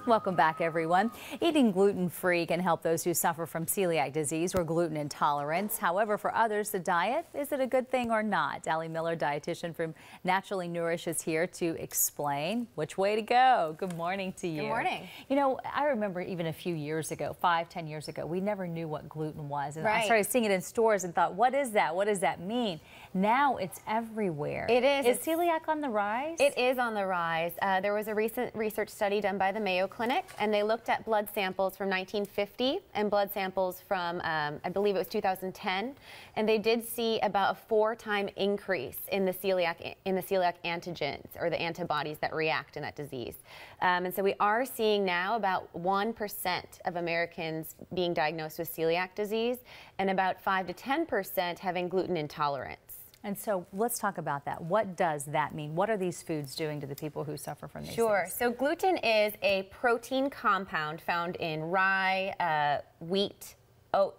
Welcome back, everyone. Eating gluten-free can help those who suffer from celiac disease or gluten intolerance. However, for others, the diet, is it a good thing or not? Allie Miller, dietitian from Naturally Nourish, is here to explain which way to go. Good morning to you. Good morning. You know, I remember even a few years ago, 5-10 years ago, we never knew what gluten was. And I started seeing it in stores and thought, what is that? What does that mean? Now it's everywhere. It is. Is celiac on the rise? It is on the rise. There was a recent research study done by the Mayo Clinic, and they looked at blood samples from 1950 and blood samples from, I believe it was 2010, and they did see about a 4-time increase in the celiac antigens, or the antibodies that react in that disease. And so we are seeing now about 1% of Americans being diagnosed with celiac disease, and about 5 to 10% having gluten intolerance. And so let's talk about that. What does that mean? What are these foods doing to the people who suffer from these things? So gluten is a protein compound found in rye, wheat,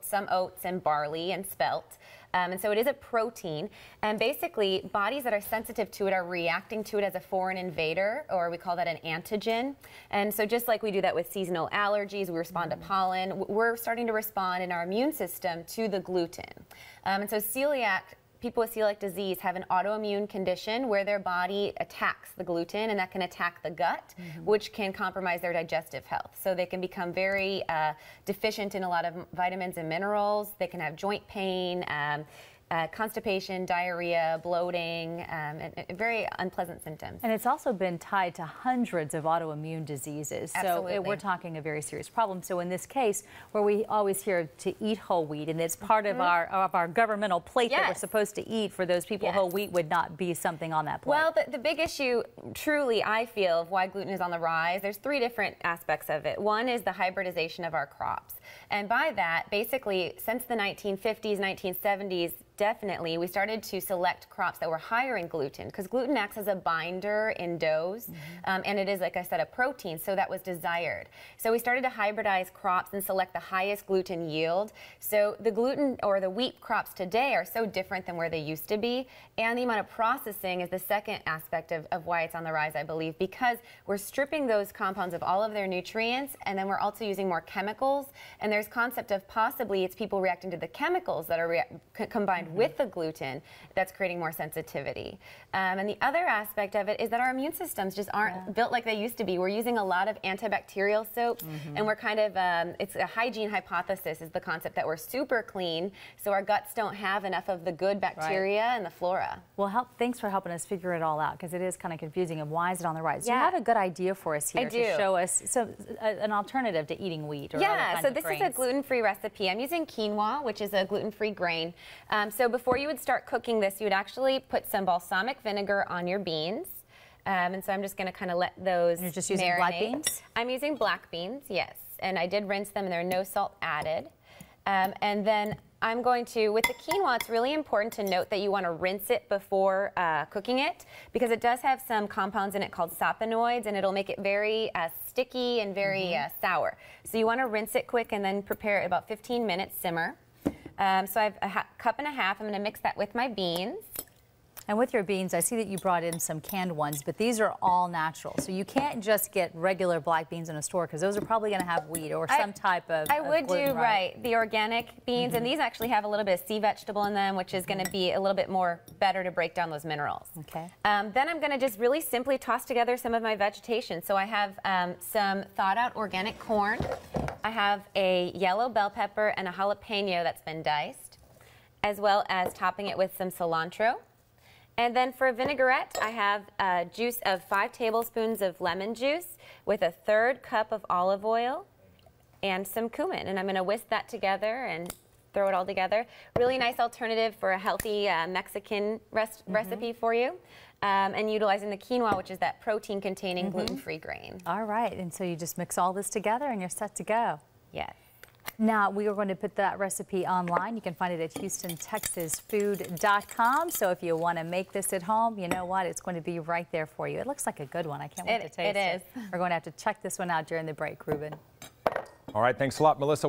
some oats and barley and spelt. And so it is a protein, and basically bodies that are sensitive to it are reacting to it as a foreign invader, or we call that an antigen. And so just like we do that with seasonal allergies, we respond to pollen, we're starting to respond in our immune system to the gluten. And so people with celiac disease have an autoimmune condition where their body attacks the gluten, and that can attack the gut, which can compromise their digestive health. So they can become very deficient in a lot of vitamins and minerals. They can have joint pain, constipation, diarrhea, bloating, and very unpleasant symptoms. And it's also been tied to hundreds of autoimmune diseases. Absolutely. So we're talking a very serious problem. So in this case, where we always hear to eat whole wheat, and it's part of our governmental plate that we're supposed to eat, for those people, whole wheat would not be something on that plate. Well, the big issue, truly, I feel, of why gluten is on the rise, there's 3 different aspects of it. One is the hybridization of our crops. And by that, basically, since the 1950s, 1970s, definitely, we started to select crops that were higher in gluten, because gluten acts as a binder in doughs, and it is, like I said, a protein, so that was desired. So we started to hybridize crops and select the highest gluten yield. So the gluten or the wheat crops today are so different than where they used to be, and the amount of processing is the second aspect of why it's on the rise, I believe, because we're stripping those compounds of all of their nutrients, and then we're also using more chemicals, and there's concept of possibly it's people reacting to the chemicals that are combined with the gluten that's creating more sensitivity. And the other aspect of it is that our immune systems just aren't built like they used to be. We're using a lot of antibacterial soaps, and we're kind of, it's a hygiene hypothesis is the concept that we're super clean, so our guts don't have enough of the good bacteria and the flora. Well, thanks for helping us figure it all out, because it is kind of confusing of why is it on the rise. You have a good idea for us here to show us an alternative to eating wheat or other kinds so of this grains. is a gluten-free recipe. I'm using quinoa, which is a gluten-free grain. So before you would start cooking this, you would actually put some balsamic vinegar on your beans. And so I'm just going to kind of let those You're just using black beans? I'm using black beans, yes. And I did rinse them, and there are no salt added. And then I'm going to, with the quinoa, it's really important to note that you want to rinse it before cooking it, because it does have some compounds in it called saponoids, and it'll make it very sticky and very sour. So you want to rinse it quick and then prepare it about 15 minutes, simmer. So I have a cup and a half. I'm going to mix that with my beans. And with your beans, I see that you brought in some canned ones, but these are all natural. So you can't just get regular black beans in a store, because those are probably going to have wheat or some type of I would gluten, do the organic beans, and these actually have a little bit of sea vegetable in them, which is going to be a little bit more better to break down those minerals. Okay. Then I'm going to just really simply toss together some of my vegetation. So I have some thawed out organic corn. I have a yellow bell pepper and a jalapeno that's been diced, as well as topping it with some cilantro. And then for a vinaigrette, I have juice of 5 tablespoons of lemon juice with a 1/3 cup of olive oil and some cumin. And I'm going to whisk that together and throw it all together. Really nice alternative for a healthy Mexican recipe for you. And utilizing the quinoa, which is that protein-containing gluten-free grain. All right, and so you just mix all this together and you're set to go. Yes. Now, we are going to put that recipe online. You can find it at HoustonTexasFood.com. So if you want to make this at home, you know what? It's going to be right there for you. It looks like a good one. I can't wait to taste it. It is. We're going to have to check this one out during the break, Ruben. All right, thanks a lot, Melissa.